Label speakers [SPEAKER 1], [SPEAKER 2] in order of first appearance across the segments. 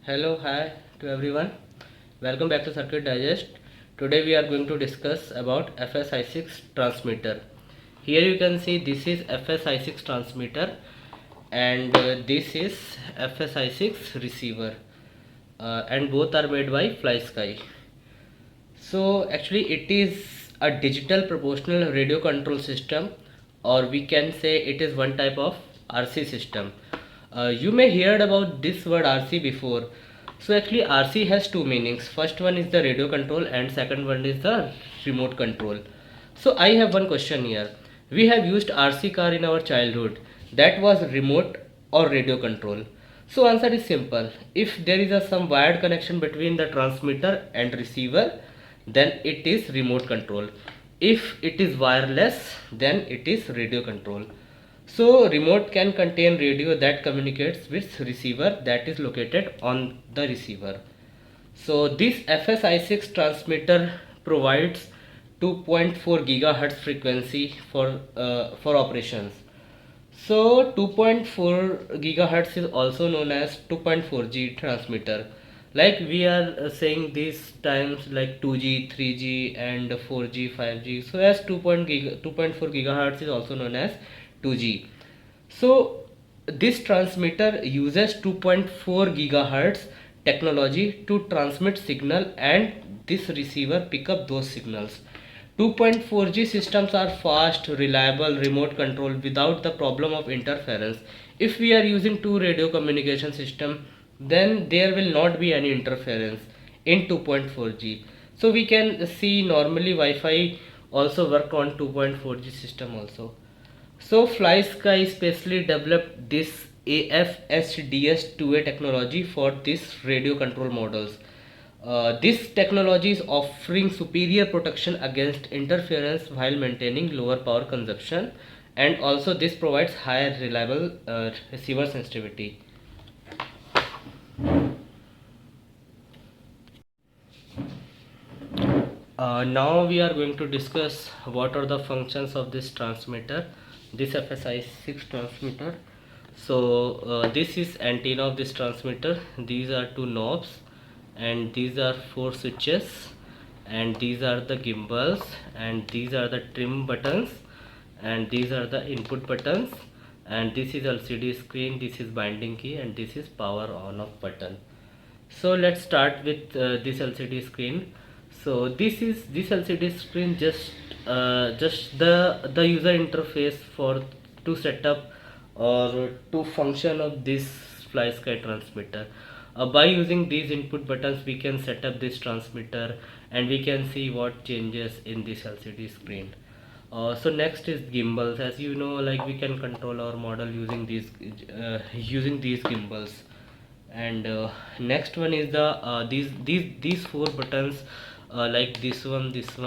[SPEAKER 1] Hello, hi to everyone. Welcome back to Circuit Digest. Today we are going to discuss about FSI6 transmitter. Here you can see this is FSI6 transmitter and this is FSI6 receiver, and both are made by FlySky. So actually it is a digital proportional radio control system, or we can say it is one type of RC system. You may heard about this word RC before. So actually RC has two meanings. First one is the radio control and second one is the remote control. So I have one question here. We have used RC car in our childhood. That was remote or radio control. So answer is simple. If there is some wired connection between the transmitter and receiver, then it is remote control. If it is wireless, then it is radio control. So remote can contain radio that communicates with receiver that is located on the receiver. So this FSI6 transmitter provides 2.4 gigahertz frequency for operations. So 2.4 gigahertz is also known as 2.4G transmitter. Like we are saying these times like 2G, 3G and 4G, 5G. So as 2.4 gigahertz is also known as 2G. So this transmitter uses 2.4 gigahertz technology to transmit signal, and this receiver pick up those signals. 2.4G systems are fast, reliable, remote control without the problem of interference. If we are using two radio communication system, then there will not be any interference in 2.4G. So we can see normally Wi-Fi also work on 2.4G system also. So FlySky specially developed this AFSDS2A technology for this radio control models. This technology is offering superior protection against interference while maintaining lower power consumption, and also this provides higher reliable receiver sensitivity. Now we are going to discuss what are the functions of this transmitter, this FSI6 transmitter. So this is antenna of this transmitter. These are two knobs and these are four switches, and these are the gimbals, and these are the trim buttons, and these are the input buttons, and this is LCD screen, this is binding key, and this is power on off button. So let's start with this LCD screen. So this LCD screen just the user interface for to set up or to function of this FlySky transmitter. By using these input buttons we can set up this transmitter, and we can see what changes in this LCD screen. So next is gimbals. As you know, like we can control our model using these gimbals. And next one is the these four buttons, like this one, this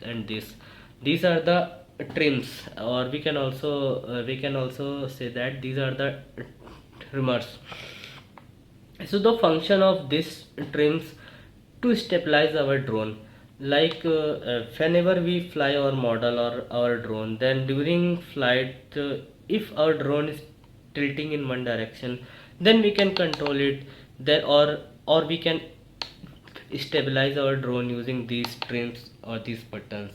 [SPEAKER 1] and this. These are the trims, or we can also say that these are the trimmers. So the function of this trims to stabilize our drone. Like whenever we fly our model or our drone, then during flight, if our drone is tilting in one direction, then we can control it there, or we can stabilize our drone using these trims or these buttons.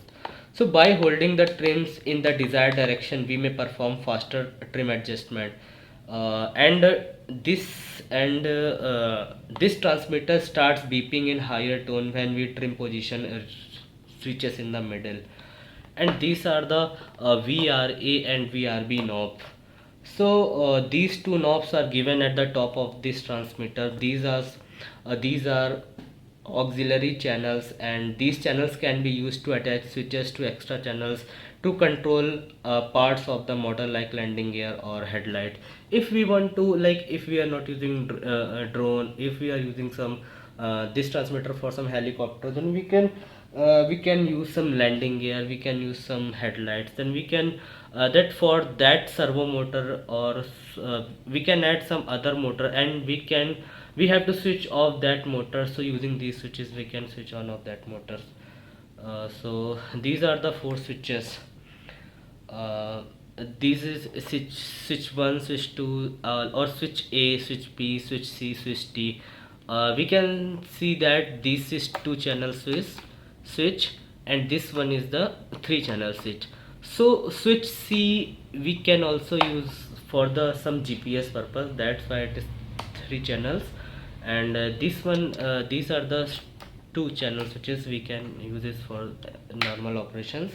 [SPEAKER 1] So by holding the trims in the desired direction, we may perform faster trim adjustment. And this and this transmitter starts beeping in higher tone when we trim position switches in the middle. And these are the VRA and VRB knob. So these two knobs are given at the top of this transmitter. These are auxiliary channels, and these channels can be used to attach switches to extra channels to control parts of the model like landing gear or headlight. If we want to, like if we are not using a drone, if we are using some this transmitter for some helicopter, then we can use some landing gear, we can use some headlights, then we can that for that servo motor, or we can add some other motor, and we have to switch off that motor. So using these switches we can switch on off that motor. So these are the four switches. This is switch 1, switch 2, or switch A, switch B, switch C, switch D. we can see that this is two channel switch and this one is the three channel switch. So switch C we can also use for the some GPS purpose, that's why it is three channels. And this one these are the two channel switches, we can use this for normal operations.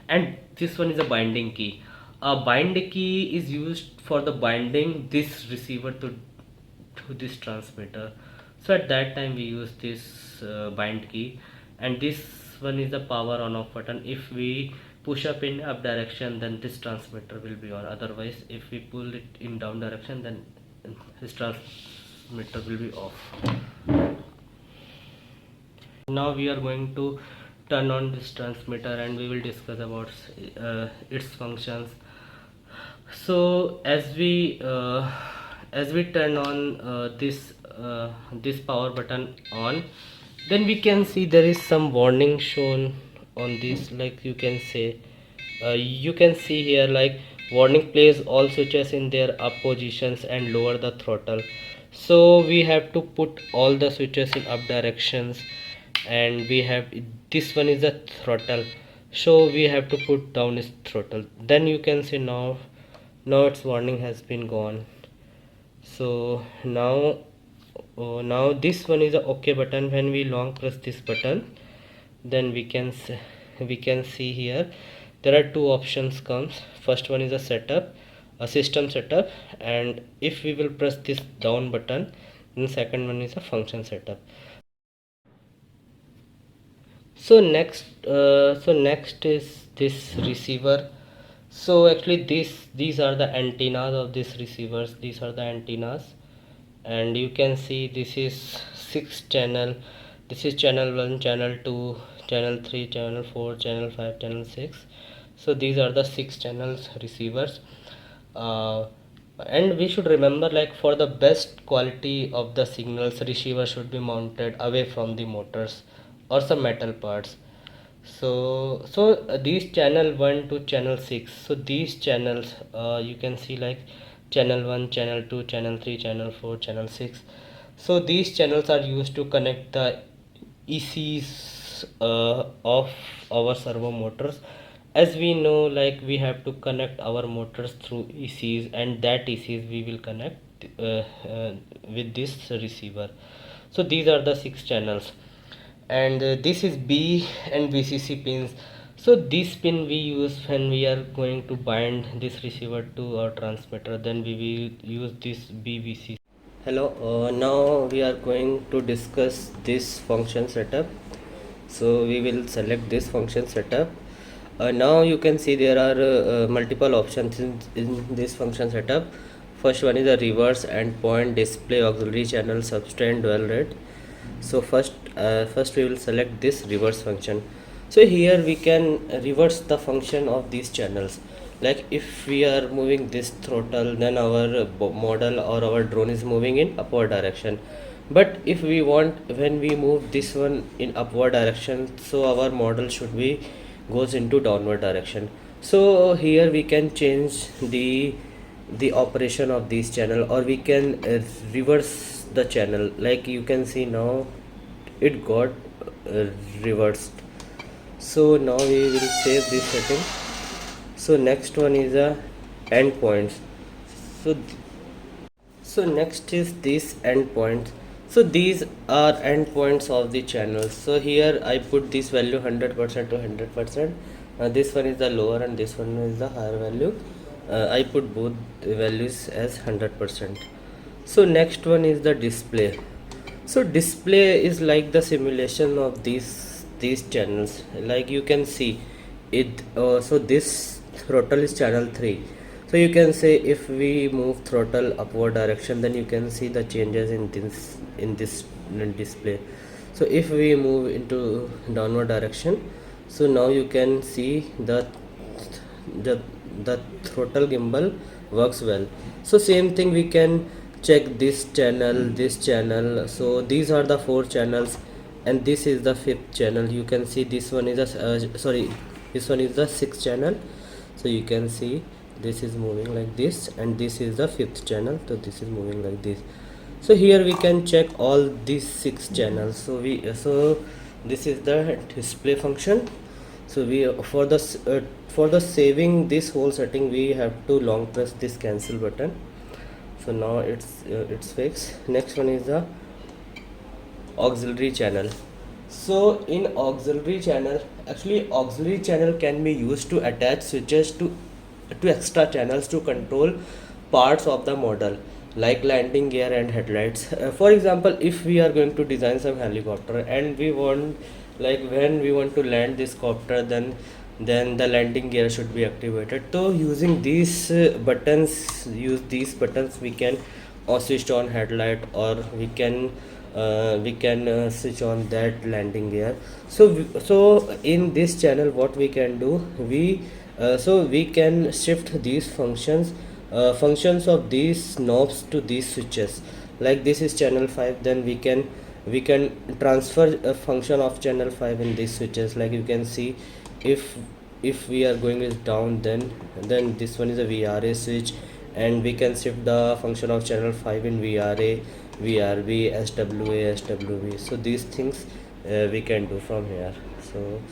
[SPEAKER 1] And this one is a binding key. A bind key is used for the binding this receiver to this transmitter. So at that time we use this bind key. And this one is the power on off button. If we push up in up direction, then this transmitter will be on, otherwise if we pull it in down direction, then this transmitter will be off. Now we are going to turn on this transmitter and we will discuss about its functions. So as we turn on this power button on, then we can see there is some warning shown on this, like you can say you can see here like warning, place all switches in their up positions and lower the throttle. So we have to put all the switches in up directions, and we have this one is the throttle, so we have to put down its throttle. Then you can see now its warning has been gone. So now this one is the OK button. When we long press this button, then we can see here there are two options comes. First one is a setup, a system setup, and if we will press this down button, then second one is a function setup. So next is this receiver. So actually these are the antennas of these receivers. These are the antennas, and you can see this is 6 channel. This is channel 1, channel 2, channel 3, channel 4, channel 5, channel 6. So these are the 6 channels receivers. And we should remember, like for the best quality of the signals, receiver should be mounted away from the motors or some metal parts. So these channel 1 to channel 6, so these channels you can see like channel 1, channel 2, channel 3, channel 4, channel 6. So these channels are used to connect the ECs of our servo motors. As we know, like we have to connect our motors through ECs, and that ECs we will connect with this receiver. So these are the 6 channels, and this is B and VCC pins. So this pin we use when we are going to bind this receiver to our transmitter, then we will use this BVC. Hello, now we are going to discuss this function setup. So we will select this function setup. Now you can see there are multiple options in this function setup. First one is the reverse endpoint display auxiliary channel substrate dual rate. So first we will select this reverse function. So here we can reverse the function of these channels. Like if we are moving this throttle, then our model or our drone is moving in upward direction. But if we want, when we move this one in upward direction, so our model should be goes into downward direction. So here we can change the operation of this channel, or we can reverse the channel. Like you can see now it got reversed. So now we will save this setting. So next one is a endpoints. So next is these endpoints. So these are endpoints of the channels. So here I put this value 100% to 100%. This one is the lower and this one is the higher value. I put both values as 100%. So next one is the display. So display is like the simulation of these channels. Like you can see it. So this throttle is channel 3. So you can say if we move throttle upward direction, then you can see the changes in this display. So if we move into downward direction, so now you can see the throttle gimbal works well. So same thing we can check this channel. So these are the 4 channels, and this is the 5th channel. You can see this one is this one is the 6th channel. So you can see this is moving like this, and this is the 5th channel, so this is moving like this. So here we can check all these 6 channels. So this is the display function. So we for the saving this whole setting, we have to long press this cancel button. So now it's fixed. Next one is the auxiliary channel. So in auxiliary channel, actually auxiliary channel can be used to attach switches to extra channels to control parts of the model like landing gear and headlights. For example, if we are going to design some helicopter and we want, like when we want to land this copter, then the landing gear should be activated. So using these buttons we can switch on headlight, or we can switch on that landing gear. So in this channel what we can do, we can shift these functions of these knobs to these switches. Like this is channel 5, then we can transfer a function of channel 5 in these switches. Like you can see, if we are going is down, then this one is a VRA switch, and we can shift the function of channel 5 in VRA, VRB, SWA, SWB. So these things we can do from here. So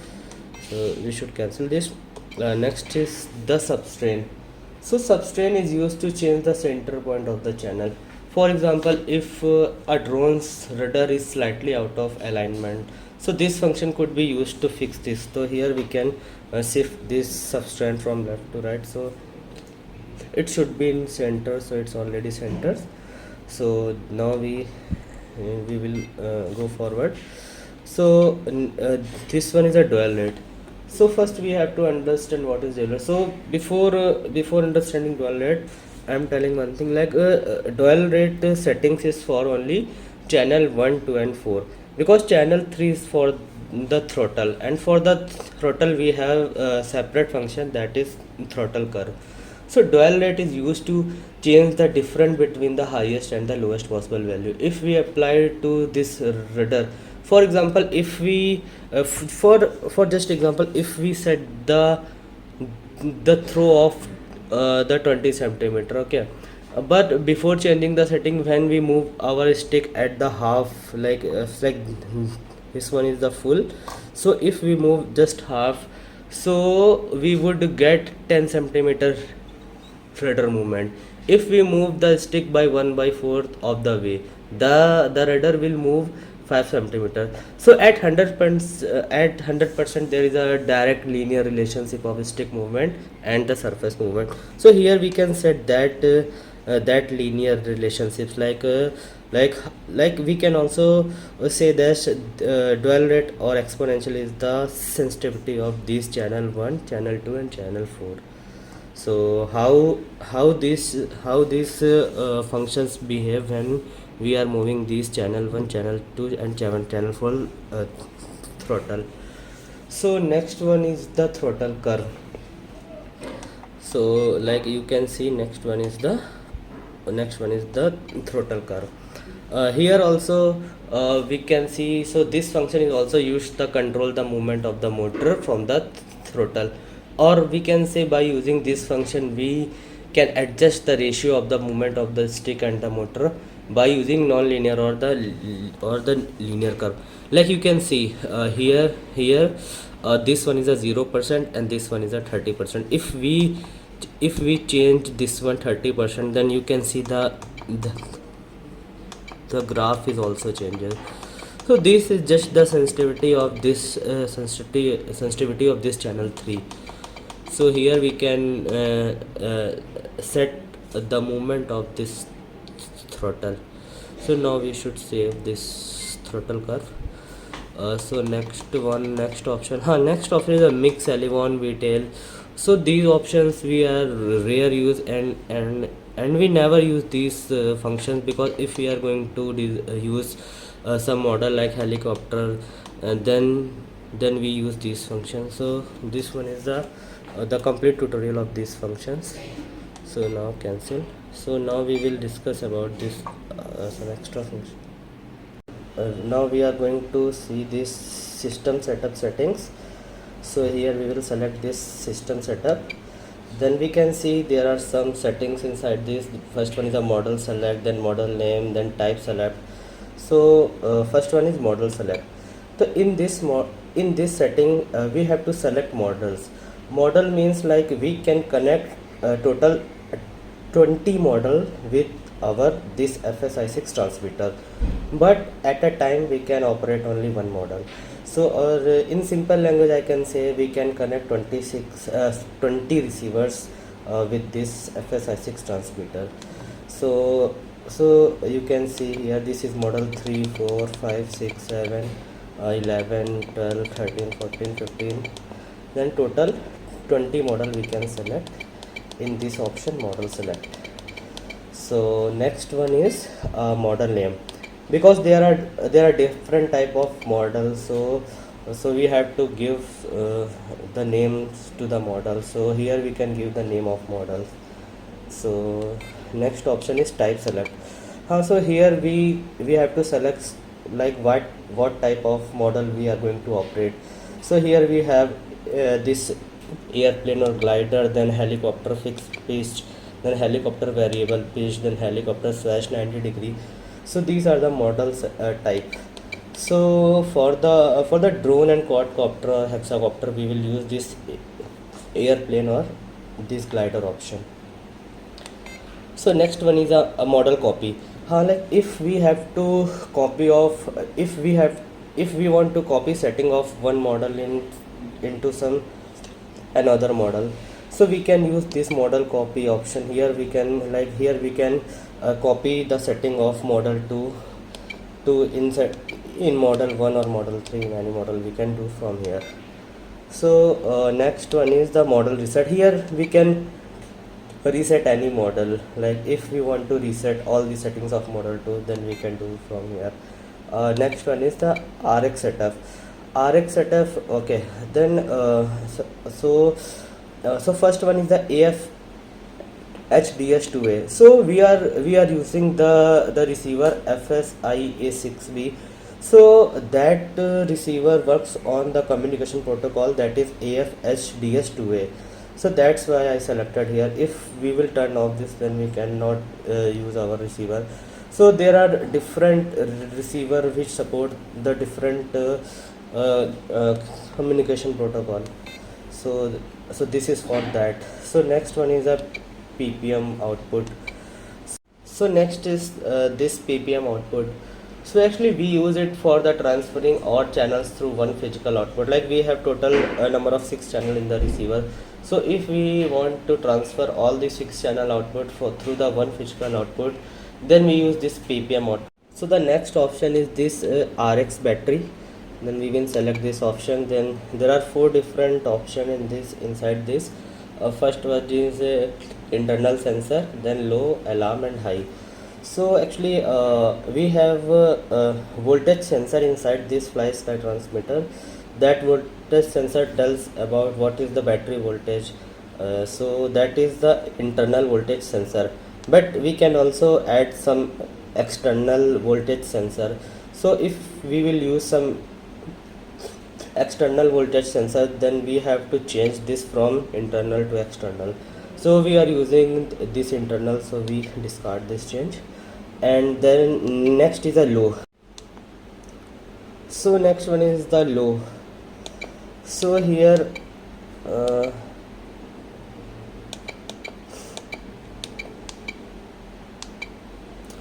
[SPEAKER 1] we should cancel this. Next is the substrain. So substrain is used to change the center point of the channel. For example, if a drone's rudder is slightly out of alignment, so this function could be used to fix this. So here we can shift this substrain from left to right. So it should be in center, so it's already centered. So now we will go forward. So this one is a dual rate. So first we have to understand what is dual rate. So before understanding dual rate, I am telling one thing, like dual rate settings is for only channel 1, 2 and 4, because channel 3 is for the throttle, and for the throttle we have a separate function, that is throttle curve. So dual rate is used to change the difference between the highest and the lowest possible value. If we apply to this rudder, for example, if we for just example, if we set the throw of the 20 centimeter, okay, but before changing the setting, when we move our stick at the half, like this one is the full, so if we move just half, so we would get 10 centimeter rudder movement. If we move the stick by 1/4 of the way, the rudder will move 5 centimeter. So at 100% there is a direct linear relationship of stick movement and the surface movement. So here we can set that linear relationships, like we can also say that dual rate or exponential is the sensitivity of these channel 1, channel 2 and channel 4. So how these functions behave when we are moving these channel 1, channel 2 and channel 4 throttle. So next one is the throttle curve. So like you can see, next one is the throttle curve. Here also we can see, so this function is also used to control the movement of the motor from the throttle, or we can say by using this function we can adjust the ratio of the movement of the stick and the motor by using non-linear or the linear curve. Like you can see here this one is a 0% and this one is a 30%. If we change this one 30%, then you can see the graph is also changes. So this is just the sensitivity of this sensitivity of this channel 3. So here we can set the movement of this throttle. So now we should save this throttle curve. So next option is a mix elevon VTail. So these options we are rare use, and we never use these functions, because if we are going to use some model like helicopter, then we use these functions. So this one is the complete tutorial of these functions. So now cancel. So now we will discuss about this some extra function. Now we are going to see this system setup settings. So here we will select this system setup. Then we can see there are some settings inside this. First one is a model select, then model name, then type select. So first one is model select. So in this setting we have to select models. Model means like we can connect total 20 model with our this FSI6 transmitter, but at a time we can operate only one model. So or in simple language I can say we can connect 20 receivers with this FSI6 transmitter. So you can see here this is model 3, 4, 5, 6, 7, 11, 12, 13, 14, 15. Then total 20 model we can select in this option model select. So next one is model name, because there are different type of models. So we have to give the names to the model. So here we can give the name of model. So next option is type select. So here we have to select like what type of model we are going to operate. So here we have this airplane or glider, then helicopter fixed pitch, then helicopter variable pitch, then helicopter slash 90 degree. So these are the models type. So for the drone and quadcopter, hexacopter, we will use this airplane or this glider option. So next one is a model copy. Like if we have to copy of if we want to copy setting of one model into some another model, so we can use this model copy option. Here we can copy the setting of model 2 to insert in model 1 or model 3, in any model we can do from here. So next one is the model reset. Here we can reset any model. Like if we want to reset all the settings of model 2, then we can do from here. Next one is the RX setup. RX setup, okay. Then so first one is the AF HDS2A. So we are using the receiver FSIA6B. So that receiver works on the communication protocol that is AF-HDS2A. So that's why I selected here. If we will turn off this, then we cannot use our receiver. So there are different receiver which support the different communication protocol. So this is for that. So next one is a PPM output. So next is this PPM output. So actually we use it for the transferring odd channels through one physical output. Like we have total number of 6 channel in the receiver. So if we want to transfer all the 6 channel output through the one physical output, then we use this PPM output. So the next option is this RX battery. Then we can select this option. Then there are 4 different options inside this. First one is internal sensor, then low, alarm and high. So actually we have voltage sensor inside this FlySky transmitter. That voltage sensor tells about what is the battery voltage. So that is the internal voltage sensor, but we can also add some external voltage sensor. So if we will use some external voltage sensor, then we have to change this from internal to external. So we are using this internal, so we discard this change. And then next is a low. So next one is the low. So here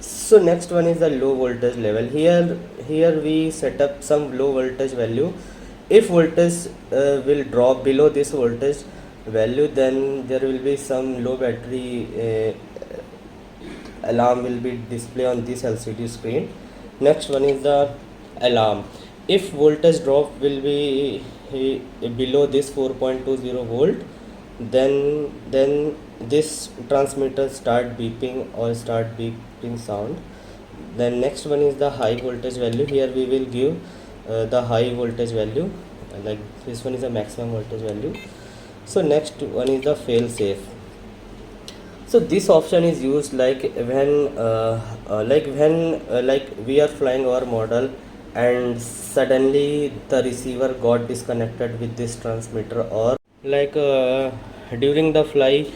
[SPEAKER 1] so next one is the low voltage level. Here we set up some low voltage value. If voltage will drop below this voltage value, then there will be some low battery alarm will be displayed on this LCD screen. Next one is the alarm. If voltage drop will be below this 4.20 volt, then this transmitter start beeping or start beeping sound. Then next one is the high voltage value. Here we will give the high voltage value, like this one is a maximum voltage value. So next one is the fail safe. So this option is used like when we are flying our model and suddenly the receiver got disconnected with this transmitter, or like during the fly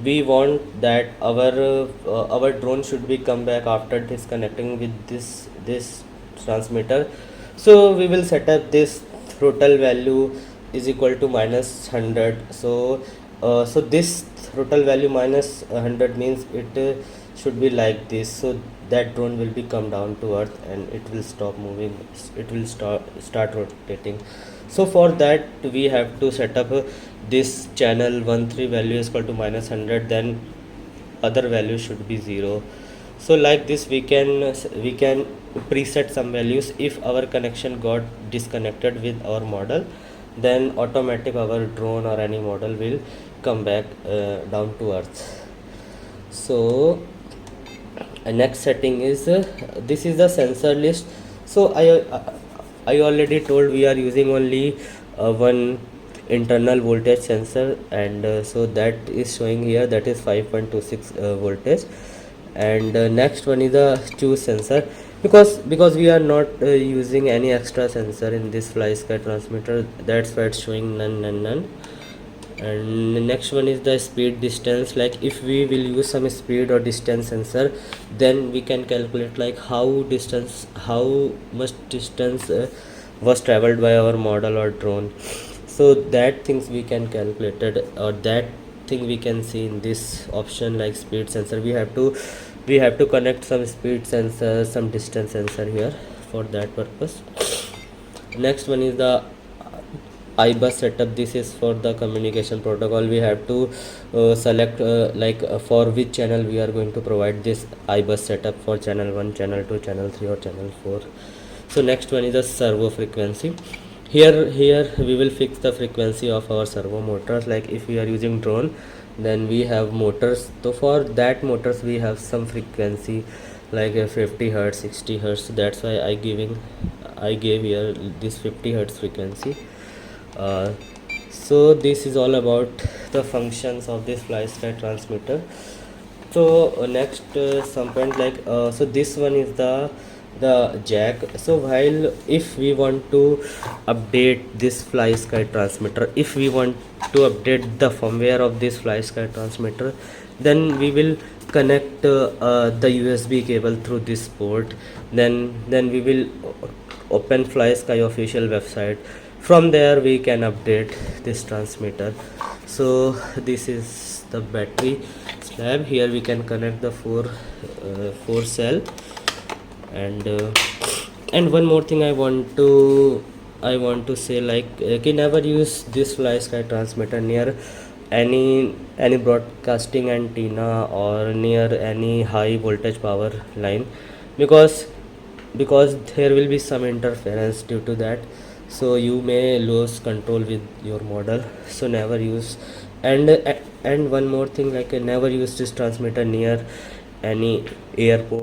[SPEAKER 1] we want that our drone should be come back after disconnecting with this transmitter. So we will set up this throttle value is equal to minus 100. So this throttle value minus 100 means it should be like this, so that drone will be come down to earth and it will stop moving, it will start rotating. So for that we have to set up this channel 13 value is equal to minus 100, then other value should be 0. So like this we can preset some values. If our connection got disconnected with our model, then automatic our drone or any model will come back down to earth. So next setting is this is the sensor list. So I already told we are using only one internal voltage sensor, and so that is showing here, that is 5.26 voltage. And next one is the choose sensor, because we are not using any extra sensor in this FlySky transmitter, that's why it's showing none. And the next one is the speed distance. Like if we will use some speed or distance sensor, then we can calculate like how much distance was traveled by our model or drone. So that things we can calculate it, or that thing we can see in this option like speed sensor. We have to connect some speed sensor, some distance sensor here for that purpose. Next one is the iBus setup. This is for the communication protocol. We have to select for which channel we are going to provide this iBus setup, for channel 1, channel 2, channel 3 or channel 4. So next one is the servo frequency. Here we will fix the frequency of our servo motors. Like if we are using drone, then we have motors, so for that motors we have some frequency like 50 hertz, 60 hertz. That's why I gave here this 50 hertz frequency. So this is all about the functions of this FlySky transmitter. So next some point like so this one is the jack. So while if we want to update this FlySky transmitter, if we want to update the firmware of this FlySky transmitter, then we will connect the USB cable through this port. Then we will open FlySky official website. From there we can update this transmitter. So this is the battery slab. Here we can connect the four cell. And one more thing I want to say, like can never use this FlySky transmitter near any broadcasting antenna or near any high voltage power line, because there will be some interference due to that, so you may lose control with your model. So never use. And one more thing, like never use this transmitter near any airport